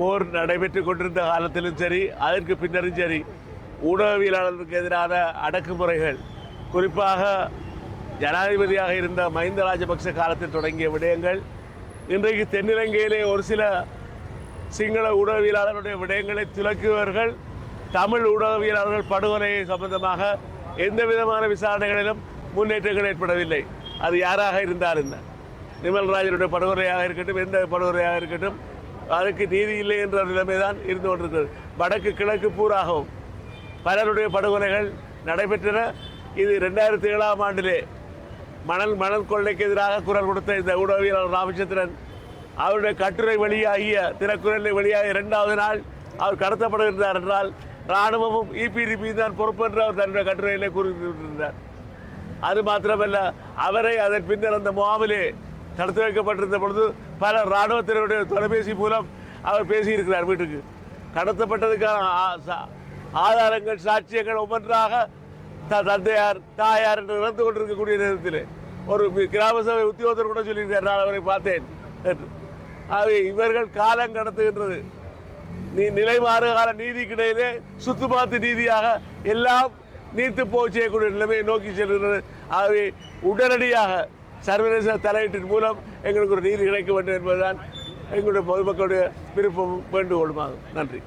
போர் நடைபெற்றுக் கொண்டிருந்த காலத்திலும் சரி, அதற்கு பின்னரும் சரி, ஊடகவியலாளர்களுக்கு எதிரான அடக்குமுறைகள், குறிப்பாக ஜனாதிபதியாக இருந்த மஹிந்த ராஜபக்ச காலத்தில் தொடங்கிய விடயங்கள் இன்றைக்கு தென்னிலங்கையிலே ஒரு சில சிங்கள ஊடகவியலாளர்களுடைய விடயங்களை துலக்குபவர்கள் தமிழ் ஊடகவியலாளர்கள் படுகொலை சம்பந்தமாக எந்த விதமான விசாரணைகளிலும் முன்னேற்றங்கள் ஏற்படவில்லை. அது யாராக இருந்தாலும் நிமல்ராஜனுடைய படுகொலையாக இருக்கட்டும், எந்த படுகொலையாக இருக்கட்டும், அதற்கு நீதி இல்லை என்ற நிலைமைதான் இருந்து கொண்டிருக்கிறது. வடக்கு கிழக்கு பூராகவும் பலருடைய படுகொலைகள் நடைபெற்றன. இது 2007ஆம் ஆண்டிலே மணல் கொள்ளைக்கு எதிராக குரல் கொடுத்த இந்த ஊடகவியலாளர் ராமச்சந்திரன் அவருடைய கட்டுரை வெளியாகிய தினக்குரலில் வெளியாகிய 2வது நாள் அவர் கடத்தப்படுகின்றார் என்றால் இராணுவமும் EPDP தான் பொறுப்பு என்று அவர் தன்னுடைய கட்டுரையிலே கூறியிருந்தார். அது மாத்திரமல்ல, அவரை அதன் பின்னர் அந்த முகாமிலே தடுத்து வைக்கப்பட்டிருந்த பொழுது பல இராணுவத்தினருடைய தொலைபேசி மூலம் அவர் பேசியிருக்கிறார். வீட்டுக்கு கடத்தப்பட்டதுக்கான ஆதாரங்கள், சாட்சியங்கள் ஒவ்வொன்றாக தந்தையார், தாயார் என்று இறந்து கொண்டிருக்கக்கூடிய நேரத்தில் ஒரு கிராம சபை உத்தியோகத்தர் கூட சொல்லியிருக்கார், நான் அவரை பார்த்தேன் என்று. ஆகவே இவர்கள் காலம் கடத்துகின்றது. நிலை மாறுகால நீதிக்கிடையிலே சுத்துமாத்து நீதியாக எல்லாம் நீர்த்து போய் செய்யக்கூடிய நிலைமையை நோக்கி செல்கிறது. ஆகவே உடனடியாக சர்வதேச தலையீட்டின் மூலம் எங்களுக்கு ஒரு நீதி கிடைக்க வேண்டும் என்பதுதான் எங்களுடைய பொதுமக்களுடைய விருப்பமும் வேண்டுகோளுமாகும். நன்றி.